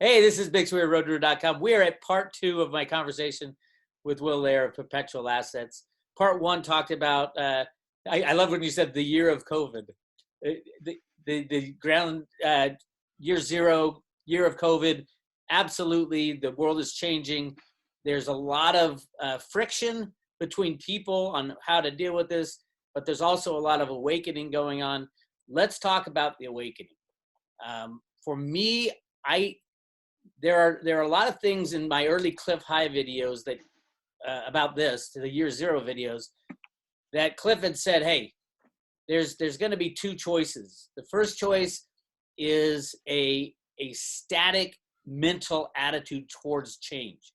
Hey, this is Bix Weir, roadrunner.com. We are at part two of my conversation with Will Lehr of Perpetual Assets. Part one talked about, I love when you said the year of COVID. The ground, year zero, year of COVID, absolutely, the world is changing. There's a lot of friction between people on how to deal with this, but there's also a lot of awakening going on. Let's talk about the awakening. For me, there are a lot of things in my early Cliff High videos that about this, to the year zero videos, that Cliff had said, hey, there's going to be two choices. The first choice is a static mental attitude towards change.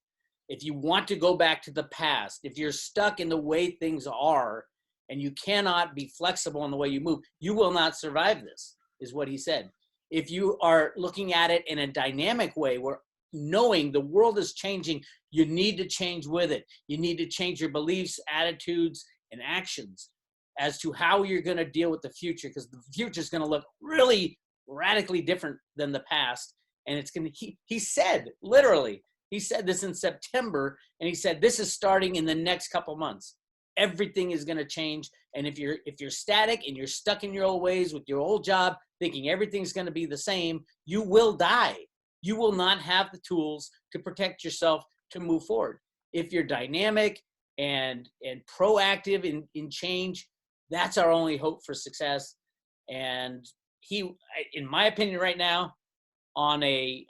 If you want to go back to the past, if you're stuck in the way things are and you cannot be flexible in the way you move, you will not survive this, is what he said. If you are looking at it in a dynamic way where knowing the world is changing, you need to change with it. You need to change your beliefs, attitudes, and actions as to how you're going to deal with the future, because the future is going to look really radically different than the past. And it's going to, he said, literally, he said this in September, and he said, this is starting in the next couple months. Everything is going to change. And if you're static and you're stuck in your old ways with your old job, thinking everything's going to be the same, you will die. You will not have the tools to protect yourself to move forward. If you're dynamic and proactive in change, that's our only hope for success. And he, in my opinion right now, on a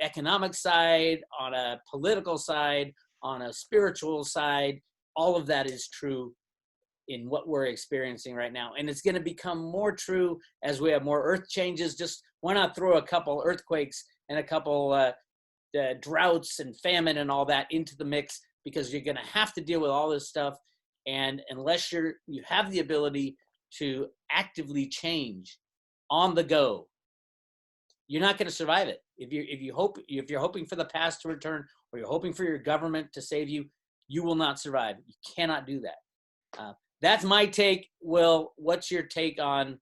economic side, on a political side, on a spiritual side, all of that is true in what we're experiencing right now. And it's going to become more true as we have more earth changes. Just why not throw a couple earthquakes and a couple droughts and famine and all that into the mix, because you're going to have to deal with all this stuff. And unless you have the ability to actively change on the go, you're not going to survive it. If you're hoping for the past to return, or you're hoping for your government to save you, you will not survive. You cannot do that. That's my take. Will, what's your take on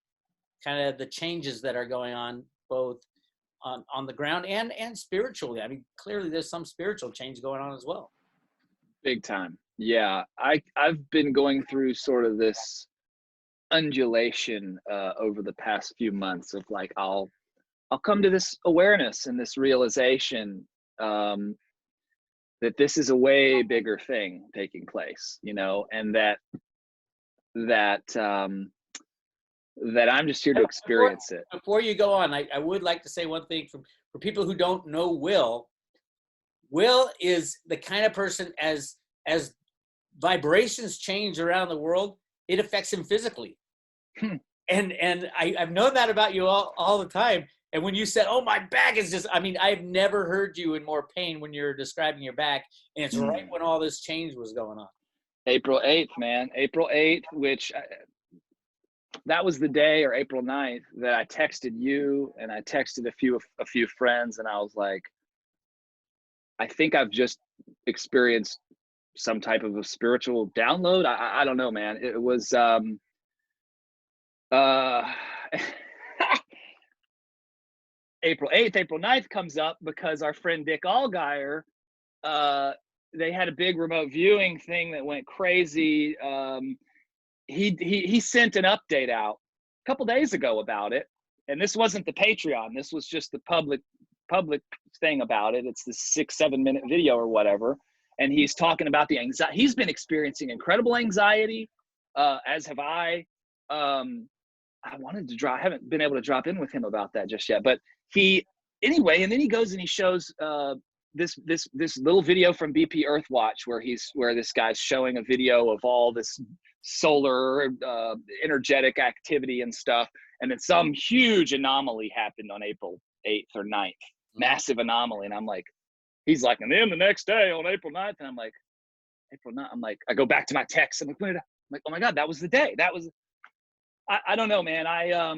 kind of the changes that are going on, both on the ground and spiritually? I mean, clearly there's some spiritual change going on as well. Big time. Yeah. I've been going through sort of this undulation over the past few months of like, I'll come to this awareness and this realization that this is a way bigger thing taking place, and that I'm just here to experience it. Before you go on, I would like to say one thing for people who don't know Will. Will is the kind of person, as vibrations change around the world, it affects him physically. And I've known that about you all the time. And when you said, oh, my back is just, I mean, I've never heard you in more pain when you're describing your back. And it's right when all this change was going on. April 8th, man. April 8th, which that was the day, or April 9th, that I texted you and I texted a few friends, and I was like, I think I've just experienced some type of a spiritual download. I don't know, man. It was April 8th, April 9th comes up because our friend Dick Allgaier, they had a big remote viewing thing that went crazy. He sent an update out a couple days ago about it. And this wasn't the Patreon. This was just the public thing about it. It's this 6-7 minute video or whatever. And he's talking about the anxiety. He's been experiencing incredible anxiety, as have I. I haven't been able to drop in with him about that just yet, but anyway, and then he goes and he shows this little video from BP Earthwatch where this guy's showing a video of all this solar energetic activity and stuff, and then some huge anomaly happened on April 8th or 9th, massive anomaly, and I'm like, he's like, and then the next day on April 9th, and I'm like, April 9th, I'm like, I go back to my text, I'm like, oh my God, that was the day. That was, I don't know, man. I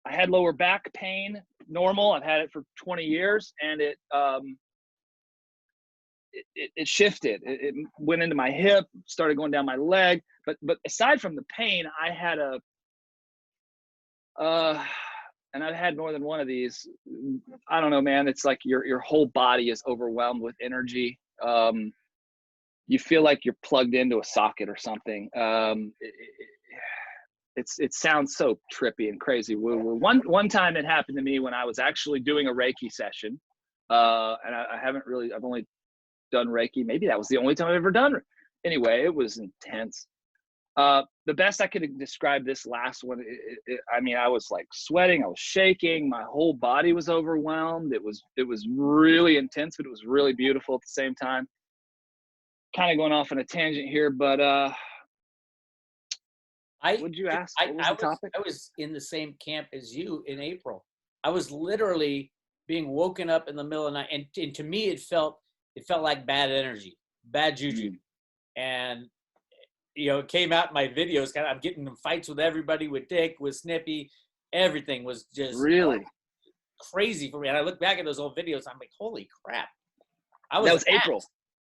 had lower back pain, normal. I've had it for 20 years, and it shifted. It went into my hip, started going down my leg. But aside from the pain, I had and I've had more than one of these. I don't know, man. It's like your whole body is overwhelmed with energy. You feel like you're plugged into a socket or something. It sounds so trippy and crazy. One time it happened to me when I was actually doing a Reiki session, and I've only done Reiki. Maybe that was the only time I've ever done it. Anyway, it was intense. The best I could describe this last one, I mean, I was like sweating, I was shaking, my whole body was overwhelmed. It was really intense, but it was really beautiful at the same time. Kind of going off on a tangent here, but would you ask? What was the topic? I was in the same camp as you in April. I was literally being woken up in the middle of the night, and to me, it felt like bad energy, bad juju, and it came out in my videos. I'm getting in fights with everybody, with Dick, with Snippy. Everything was just really crazy for me. And I look back at those old videos, I'm like, holy crap! That was April.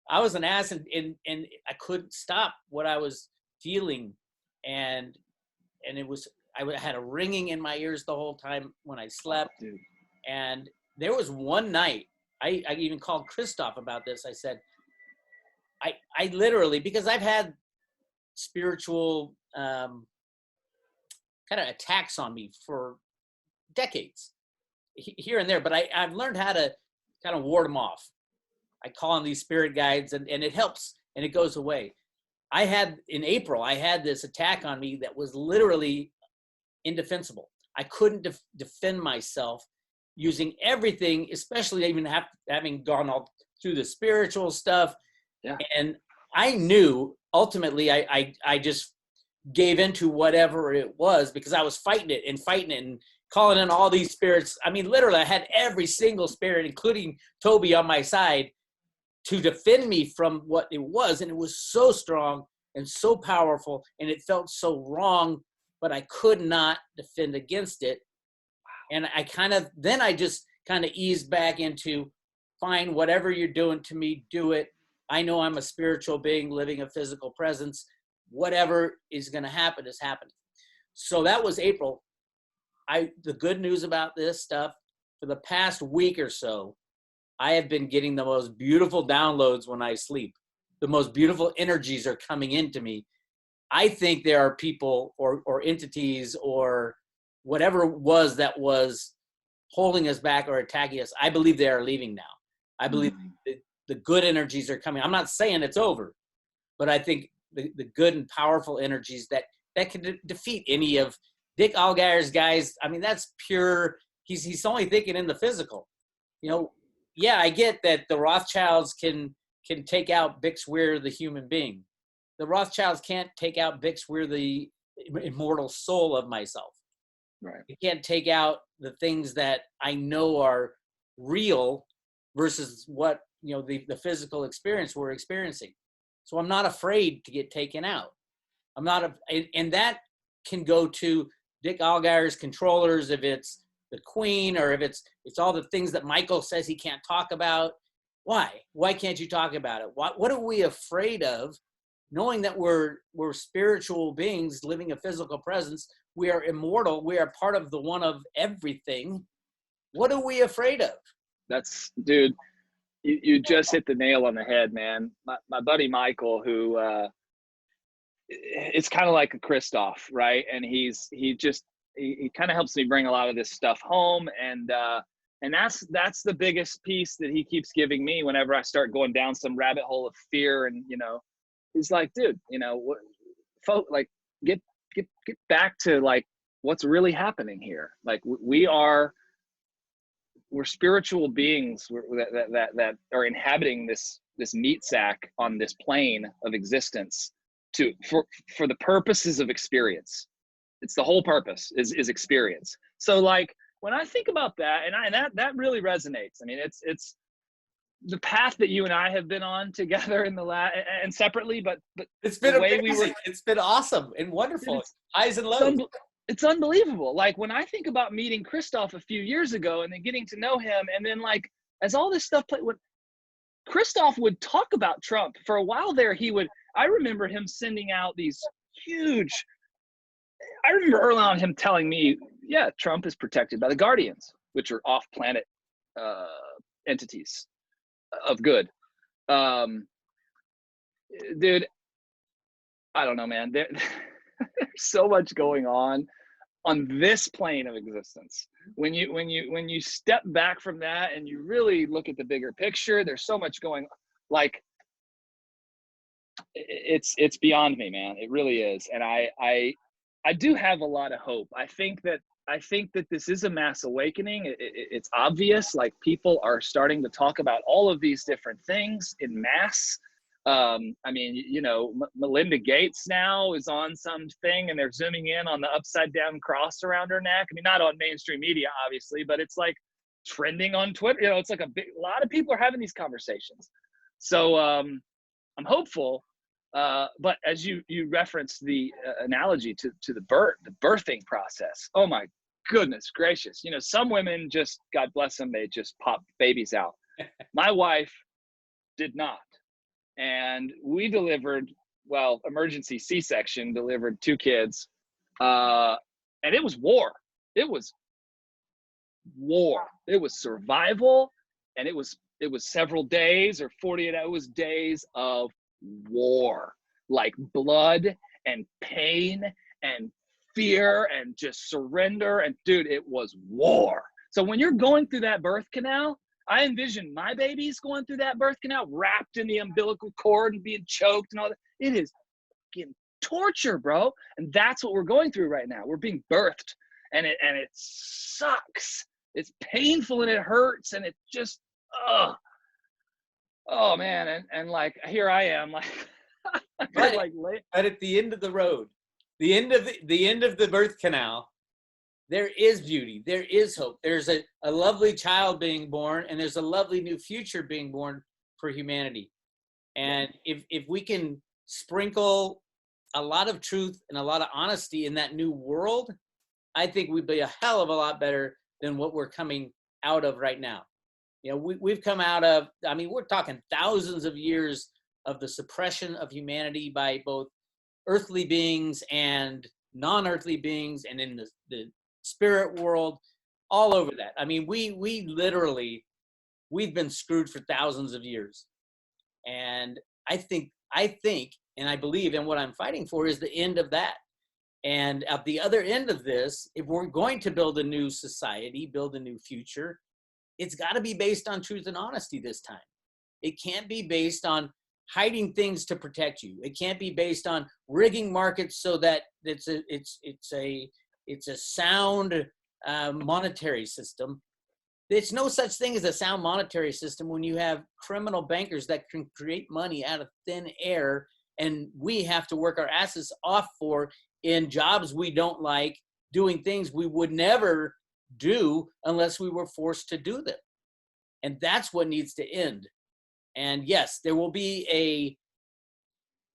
I was an ass, and I couldn't stop what I was feeling, and it was, I had a ringing in my ears the whole time when I slept. Oh, dude. And there was one night, I even called Christoph about this. I said, I literally, because I've had spiritual kind of attacks on me for decades, here and there, but I've learned how to kind of ward them off. I call on these spirit guides, and it helps, and it goes away. In April, I had this attack on me that was literally indefensible. I couldn't defend myself using everything, especially even having gone all through the spiritual stuff. Yeah. And I knew ultimately I just gave into whatever it was, because I was fighting it and calling in all these spirits. I mean, literally, I had every single spirit, including Toby, on my side to defend me from what it was. And it was so strong and so powerful, and it felt so wrong, but I could not defend against it. And I just kind of eased back into, fine, whatever you're doing to me, do it. I know I'm a spiritual being living a physical presence. Whatever is going to happen is happening. So that was April. The good news about this stuff, for the past week or so, I have been getting the most beautiful downloads when I sleep. The most beautiful energies are coming into me. I think there are people or entities or whatever it was that was holding us back or attacking us. I believe they are leaving now. I believe the good energies are coming. I'm not saying it's over, but I think the good and powerful energies that can defeat any of Dick Allgire's guys. I mean, that's pure. He's only thinking in the physical. Yeah, I get that the Rothschilds can take out Bix Weir, the human being. The Rothschilds can't take out Bix Weir, the immortal soul of myself. Right. You can't take out the things that I know are real versus what, the physical experience we're experiencing. So I'm not afraid to get taken out. And that can go to Dick Allgire's controllers, if it's the Queen, or if it's all the things that Michael says he can't talk about. Why can't you talk about it? What are we afraid of? Knowing that we're spiritual beings living a physical presence, we are immortal, we are part of the one of everything. What are we afraid of? Dude, you just hit the nail on the head, man. My buddy Michael, who it's kind of like a Christoph, right? And he kind of helps me bring a lot of this stuff home, and that's the biggest piece that he keeps giving me whenever I start going down some rabbit hole of fear. And he's like, dude, like get back to like what's really happening here. Like we're spiritual beings that are inhabiting this meat sack on this plane of existence for the purposes of experience. It's the whole purpose is experience. So like when I think about that, and that really resonates. I mean, it's the path that you and I have been on together in the and separately, but it's been amazing. It's been awesome and wonderful. Highs and lows. It's unbelievable. Like when I think about meeting Christoph a few years ago and then getting to know him, and then like as all this stuff played, when Christoph would talk about Trump for a while there, I remember him sending out these huge. I remember early on him telling me, yeah, Trump is protected by the Guardians, which are off-planet entities of good. Dude, I don't know, man. There's so much going on this plane of existence. When you step back from that and you really look at the bigger picture, there's so much going on. Like, it's beyond me, man. It really is. And I do have a lot of hope. I think that this is a mass awakening. It's obvious. Like, people are starting to talk about all of these different things in mass. I mean, you know, Melinda Gates now is on something and they're zooming in on the upside down cross around her neck. I mean, not on mainstream media, obviously, but it's like trending on Twitter. You know, it's like a lot of people are having these conversations. So I'm hopeful. But as you referenced the analogy to the birthing process. Oh my goodness gracious. You know, some women just, God bless them, they just pop babies out. My wife did not. And we delivered, well, emergency C-section, delivered 2 kids. And it was war. It was war. It was survival. And it was several days or 48 hours. It was days of war, like blood and pain and fear and just surrender. And dude, it was war. So when you're going through that birth canal, I envision my babies going through that birth canal, wrapped in the umbilical cord and being choked and all that. It is fucking torture, bro. And that's what we're going through right now. We're being birthed, and it sucks. It's painful and it hurts, and it just, oh man. And like, here I am, like, but at the end of the road, the end of the birth canal, there is beauty. There is hope. There's a lovely child being born, and there's a lovely new future being born for humanity. And if we can sprinkle a lot of truth and a lot of honesty in that new world, I think we'd be a hell of a lot better than what we're coming out of right now. You know, we've come out of, I mean, we're talking thousands of years of the suppression of humanity by both earthly beings and non-earthly beings, and in the spirit world, all over that. I mean, we've been screwed for thousands of years. And I think, and I believe, and what I'm fighting for is the end of that. And at the other end of this, if we're going to build a new society, build a new future, it's got to be based on truth and honesty this time. It can't be based on hiding things to protect you. It can't be based on rigging markets so that it's a sound monetary system. There's no such thing as a sound monetary system when you have criminal bankers that can create money out of thin air, and we have to work our asses off for in jobs we don't like, doing things we would never do unless we were forced to do them. And that's what needs to end. And yes, there will be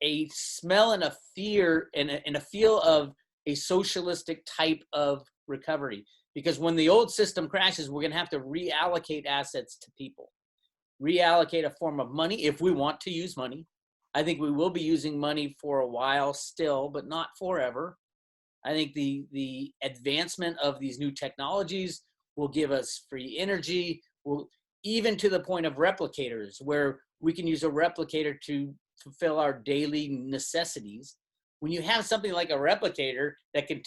a smell and a fear and a feel of a socialistic type of recovery, because when the old system crashes, we're going to have to reallocate assets to people, reallocate a form of money if we want to use money. I think we will be using money for a while still, but not forever. I think the advancement of these new technologies will give us free energy, will even to the point of replicators, where we can use a replicator to fulfill our daily necessities. When you have something like a replicator that can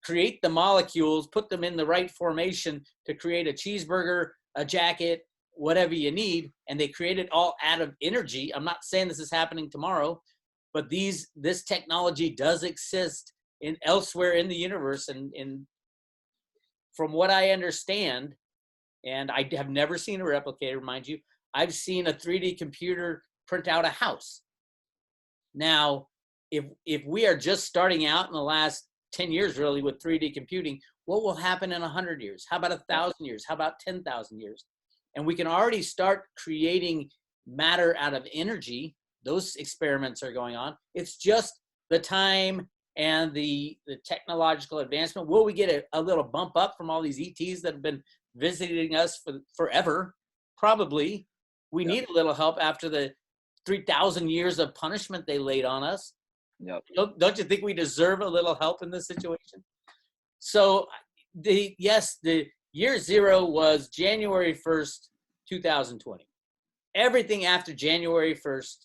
create the molecules, put them in the right formation to create a cheeseburger, a jacket, whatever you need, and they create it all out of energy. I'm not saying this is happening tomorrow, but this technology does exist elsewhere in the universe. And from what I understand, and I have never seen a replicator, mind you, I've seen a 3D computer print out a house. Now, if we are just starting out in the last 10 years really with 3D computing, what will happen in 100 years? How about 1,000 years? How about 10,000 years? And we can already start creating matter out of energy. Those experiments are going on. It's just the time and the technological advancement. Will we get a little bump up from all these ETs that have been visiting us for forever? Probably. We need a little help after the 3,000 years of punishment they laid on us. Yep. Don't you think we deserve a little help in this situation? So the year zero was January 1st, 2020. Everything after January 1st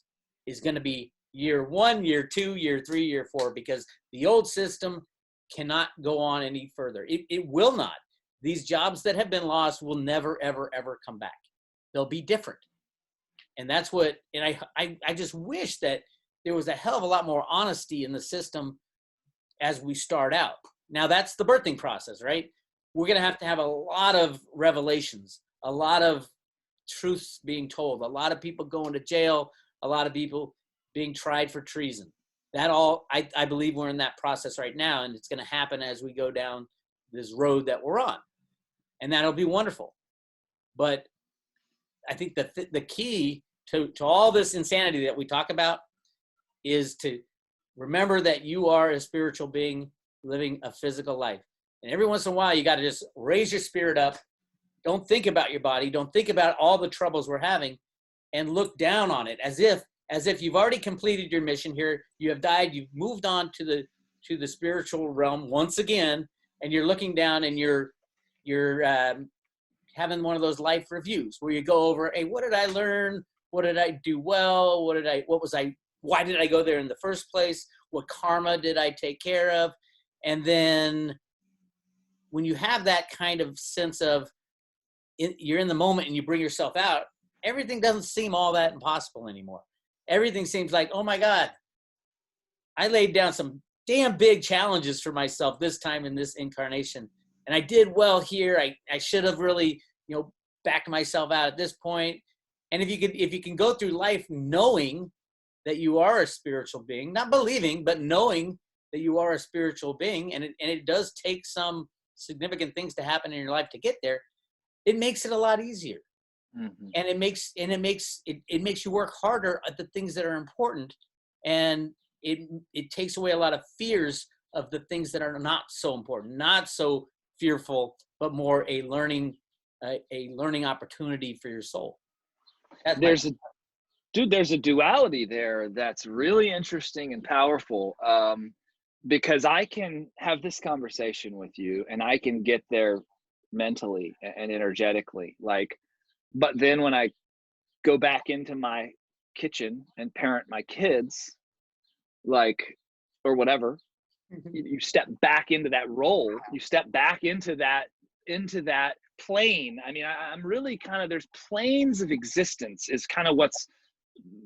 is going to be year 1, year 2, year 3, year 4, because the old system cannot go on any further. It will not. These jobs that have been lost will never, ever, ever come back. They'll be different. And that's what, and I just wish that there was a hell of a lot more honesty in the system as we start out. Now that's the birthing process, right? We're going to have a lot of revelations, a lot of truths being told, a lot of people going to jail, a lot of people being tried for treason. That all, I believe we're in that process right now, and it's going to happen as we go down this road that we're on. And that'll be wonderful. But I think the key to all this insanity that we talk about is to remember that you are a spiritual being living a physical life. And every once in a while, you got to just raise your spirit up. Don't think about your body. Don't think about all the troubles we're having, and look down on it as if you've already completed your mission here. You have died. You've moved on to the spiritual realm once again, and you're looking down and you're having one of those life reviews where you go over, hey, what did I learn? What did I do well? Why did I go there in the first place? What karma did I take care of? And then when you have that kind of sense of you're in the moment and you bring yourself out, everything doesn't seem all that impossible anymore. Everything seems like, oh my God, I laid down some damn big challenges for myself this time in this incarnation. And I did well here. I should have really, backed myself out at this point. And if you can go through life knowing that you are a spiritual being, not believing, but knowing that you are a spiritual being, and it does take some significant things to happen in your life to get there, it makes it a lot easier. Mm-hmm. And it makes you work harder at the things that are important, and it takes away a lot of fears of the things that are not so important, not so fearful, but more a learning opportunity for your soul. There's a duality there that's really interesting and powerful, because I can have this conversation with you and I can get there mentally and energetically, but then when I go back into my kitchen and parent my kids, or whatever, you step back into that role, you step back into that plane. I mean, I'm really kind of, there's planes of existence is kind of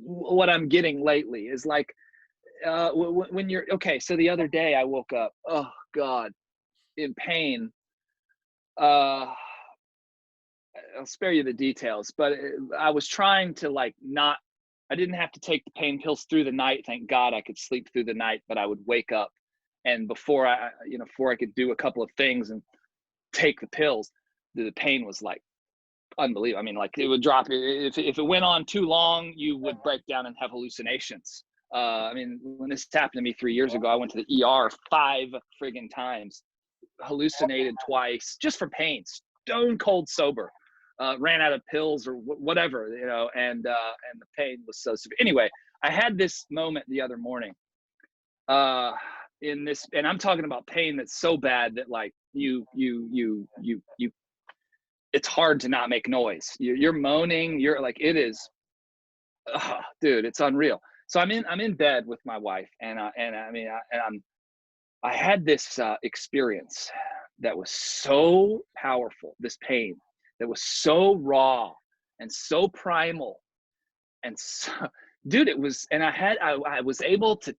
what I'm getting lately is when you're okay. So the other day I woke up, oh God, in pain. I'll spare you the details, but I was trying to I didn't have to take the pain pills through the night. Thank God I could sleep through the night, but I would wake up, and before I could do a couple of things and take the pills, the pain was unbelievable. I mean, it would drop. If it went on too long, you would break down and have hallucinations. I mean, when this happened to me 3 years ago, I went to the ER 5 friggin' times, hallucinated twice just for pain, stone cold sober, ran out of pills or whatever, and the pain was so severe. Anyway, I had this moment the other morning, in this, and I'm talking about pain that's so bad that you it's hard to not make noise. You're moaning. You're it is, dude, it's unreal. So I'm in bed with my wife, and I had this experience that was so powerful. This pain that was so raw and so primal, and so, dude, it was. And I was able to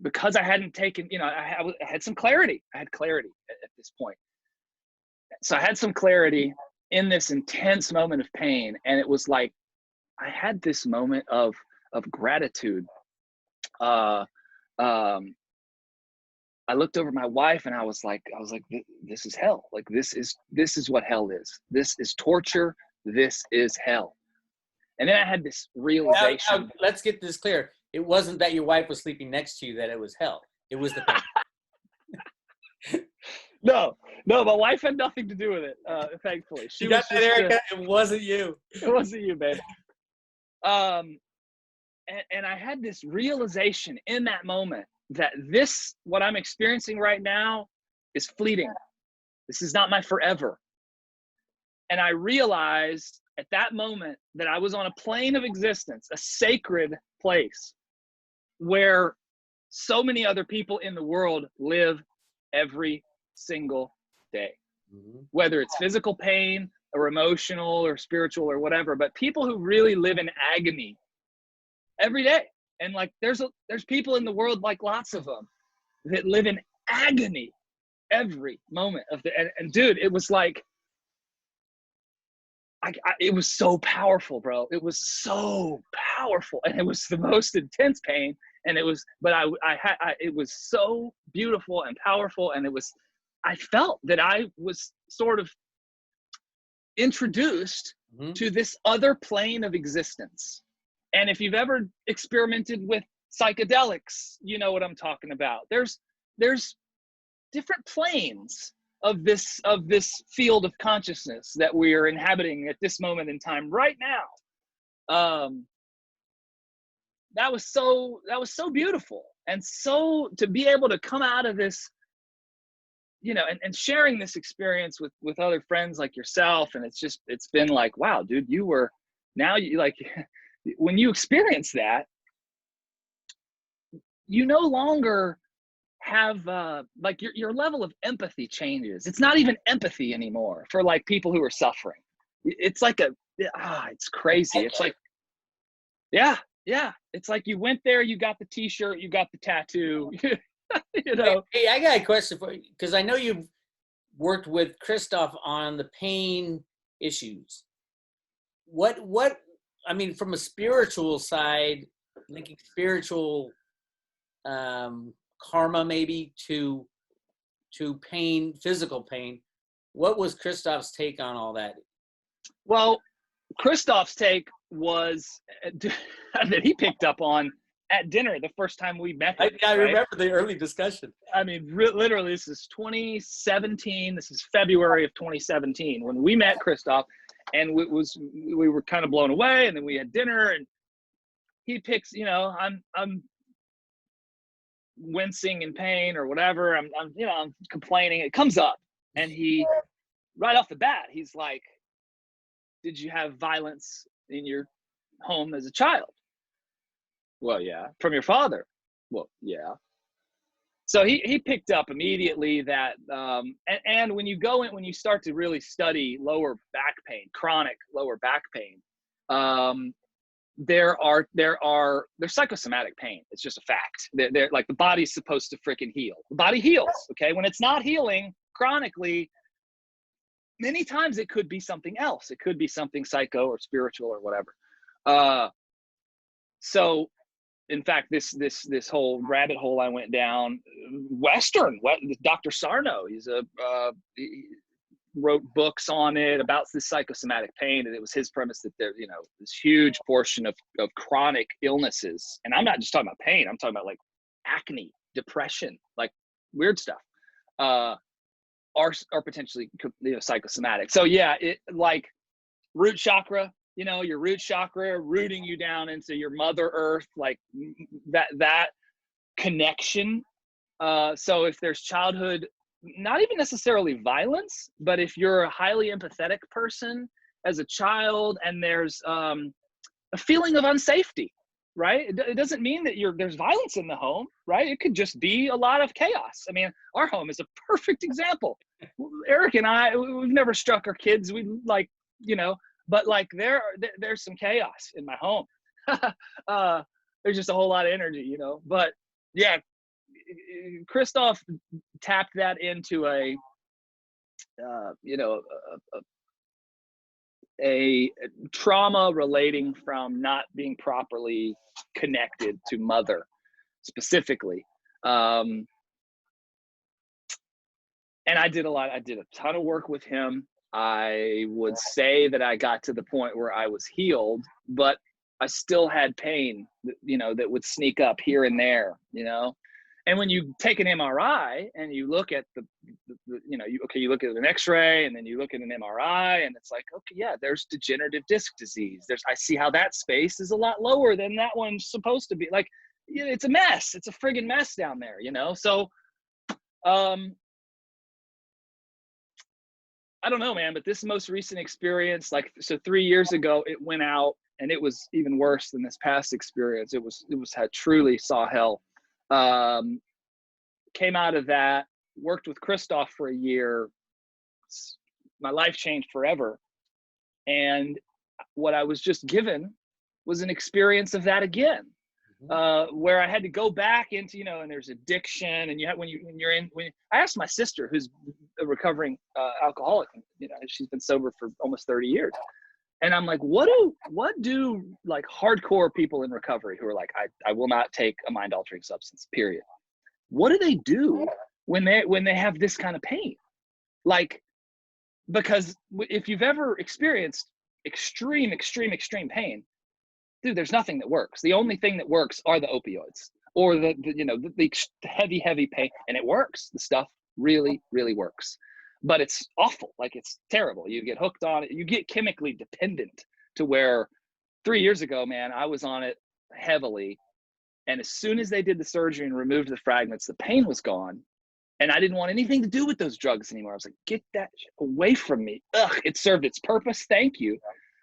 because I hadn't taken, I had some clarity. I had clarity at this point. So I had some clarity in this intense moment of pain, and it was I had this moment of gratitude. I looked over my wife and I was like, this is hell. This is what hell is. This is torture. This is hell. And then I had this realization. Now, let's get this clear. It wasn't that your wife was sleeping next to you that it was hell. It was the pain. No, my wife had nothing to do with it. Thankfully, she got that, Erica. It wasn't you. It wasn't you, babe. And I had this realization in that moment that what I'm experiencing right now is fleeting. This is not my forever. And I realized at that moment that I was on a plane of existence, a sacred place where so many other people in the world live every single day, whether it's physical pain or emotional or spiritual or whatever, but people who really live in agony every day. And like, there's people in the world, like lots of them, that live in agony every moment of the, and dude, it was like, it was so powerful, bro. It was so powerful, and it was the most intense pain. And it was, but it was so beautiful and powerful. And I felt that I was sort of introduced to this other plane of existence. And if you've ever experimented with psychedelics, you know what I'm talking about. There's different planes of this field of consciousness that we are inhabiting at this moment in time right now. That was so beautiful. And so to be able to come out of this, you know, and sharing this experience with other friends like yourself. And it's been like, wow, dude, now you like, when you experience that, you no longer have like your level of empathy changes. It's not even empathy anymore for like people who are suffering. It's like it's crazy. It's like, yeah. It's like you went there, you got the t-shirt, you got the tattoo, you know. Hey, I got a question for you, because I know you've worked with Christoph on the pain issues. What, I mean, from a spiritual side, linking spiritual karma maybe to pain, physical pain, what was Christoph's take on all that? Well, Christoph's take was that he picked up on at dinner the first time we met him. I remember the early discussion. I mean, literally, this is 2017. This is February of 2017 when we met Christoph, and we were kind of blown away. And then we had dinner, and he picks, you know, I'm wincing in pain or whatever. I'm complaining. It comes up, and he, right off the bat, he's like, "Did you have violence in your home as a child?" Well, yeah. From your father? Well, yeah. So he picked up immediately that, and when you start to really study lower back pain, chronic lower back pain, there's psychosomatic pain. It's just a fact. They're like, the body's supposed to freaking heal. The body heals, okay? When it's not healing chronically, many times it could be something else. It could be something psycho or spiritual or whatever. So in fact, this whole rabbit hole I went down, Dr. Sarno, he wrote books on it about this psychosomatic pain, and it was his premise that there, you know, this huge portion of chronic illnesses, and I'm not just talking about pain, I'm talking about like acne, depression, like weird stuff, are potentially, you know, psychosomatic. So yeah, it like root chakra, you know, your root chakra rooting you down into your mother earth, like that connection. So if there's childhood, not even necessarily violence, but if you're a highly empathetic person as a child, and there's a feeling of unsafety, right? It doesn't mean that there's violence in the home, right? It could just be a lot of chaos. I mean, our home is a perfect example. Eric and I, we've never struck our kids. We like, you know, but like there's some chaos in my home. There's just a whole lot of energy, you know. But yeah, Christoph tapped that into a trauma relating from not being properly connected to mother specifically. And I did a ton of work with him. I would say that I got to the point where I was healed, but I still had pain, you know, that would sneak up here and there, you know. And when you take an MRI and you look at you look at an X-ray, and then you look at an MRI, and it's like, okay, yeah, there's degenerative disc disease. I see how that space is a lot lower than that one's supposed to be. Like, it's a mess. It's a friggin' mess down there, you know. So, I don't know, man, but this most recent experience, like, so 3 years ago, it went out and it was even worse than this past experience. Had truly saw hell. Um, Came out of that, worked with Christoph for a year. My life changed forever. And what I was just given was an experience of that again, where I had to go back into, and there's addiction, and I asked my sister, who's a recovering alcoholic, she's been sober for almost 30 years. And I'm like, what do like hardcore people in recovery who are like, I will not take a mind altering substance, period. What do they do when they have this kind of pain? Like, because if you've ever experienced extreme pain, dude, there's nothing that works. The only thing that works are the opioids or the heavy pain, and it works. The stuff really, really works, but it's awful. Like, it's terrible. You get hooked on it. You get chemically dependent to where 3 years ago, man, I was on it heavily. And as soon as they did the surgery and removed the fragments, the pain was gone. And I didn't want anything to do with those drugs anymore. I was like, get that away from me. Ugh, it served its purpose. Thank you.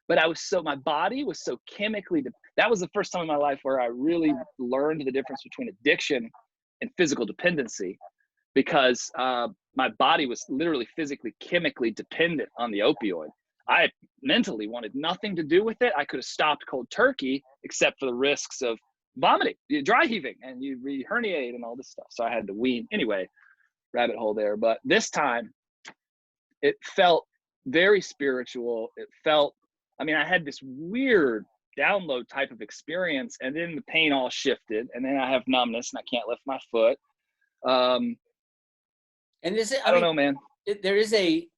But my body was so chemically, that was the first time in my life where I really learned the difference between addiction and physical dependency, because my body was literally physically, chemically dependent on the opioid. I mentally wanted nothing to do with it. I could have stopped cold turkey, except for the risks of vomiting, dry heaving, and you herniate and all this stuff. So I had to wean. Anyway, rabbit hole there. But this time it felt very spiritual. I had this weird download type of experience, and then the pain all shifted, and then I have numbness and I can't lift my foot. And this, I don't know, man. There's a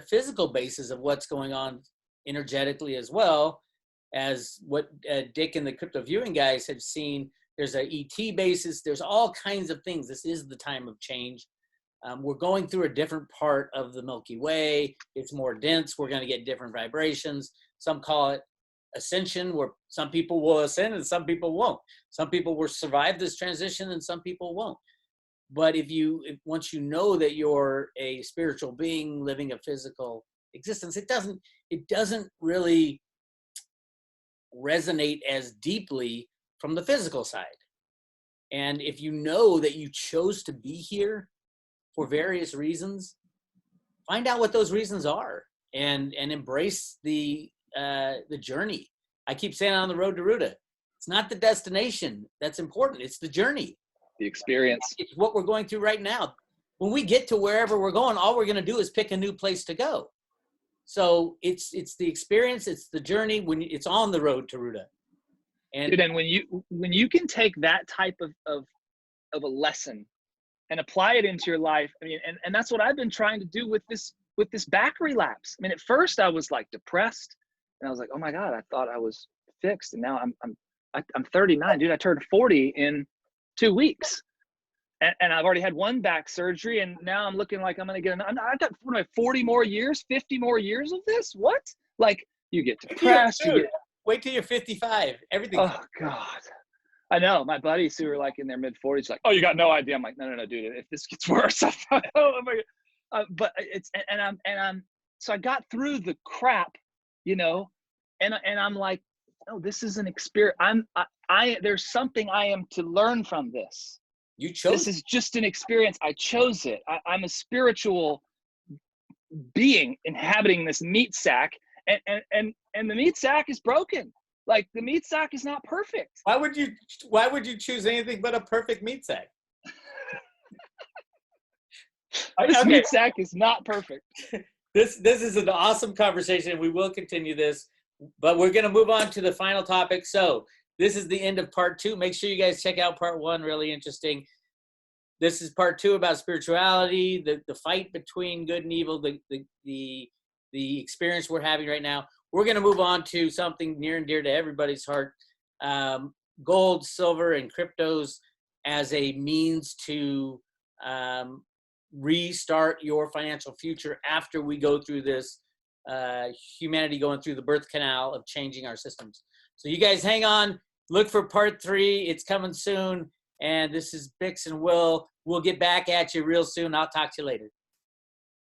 physical basis of what's going on energetically, as well as what Dick and the crypto viewing guys have seen. There's a ET basis. There's all kinds of things. This is the time of change. We're going through a different part of the Milky Way. It's more dense. We're going to get different vibrations. Some call it ascension, where some people will ascend and some people won't. Some people will survive this transition and some people won't. But once you know that you're a spiritual being living a physical existence, it doesn't really resonate as deeply from the physical side. And if you know that you chose to be here for various reasons, find out what those reasons are and embrace the journey. I keep saying on the road to Ruta, it's not the destination that's important. It's the journey. The experience. It's what we're going through right now. When we get to wherever we're going, all we're going to do is pick a new place to go. So it's the experience, it's the journey when it's on the road to Ruta. And when you can take that type of a lesson and apply it into your life, and that's what I've been trying to do with this back relapse. At first I was like depressed, and I was like, oh my God, I thought I was fixed, and now I'm 39, dude. I turned 40 in 2 weeks, and I've already had one back surgery, and now I'm looking like I'm gonna get I've got 40 more years, 50 more years of this. What? Like, you get depressed. Wait till you're 55. Everything. Oh God. I know. My buddies who are like in their mid 40s, like, oh, you got no idea. I'm like, no, dude. If this gets worse, I thought, oh my God. But so I got through the crap, and I'm like, oh, this is an experience. There's something I am to learn from this. You chose. This is just an experience. I chose it. I'm a spiritual being inhabiting this meat sack, and the meat sack is broken. Like, the meat sack is not perfect. Why would you choose anything but a perfect meat sack? This meat sack is not perfect. This is an awesome conversation. We will continue this, but we're going to move on to the final topic. So this is the end of part 2. Make sure you guys check out part 1. Really interesting. This is part 2 about spirituality, the fight between good and evil, the experience we're having right now. We're going to move on to something near and dear to everybody's heart, gold, silver, and cryptos as a means to restart your financial future after we go through this, humanity going through the birth canal of changing our systems. So you guys hang on. Look for part 3. It's coming soon. And this is Bix and Will. We'll get back at you real soon. I'll talk to you later.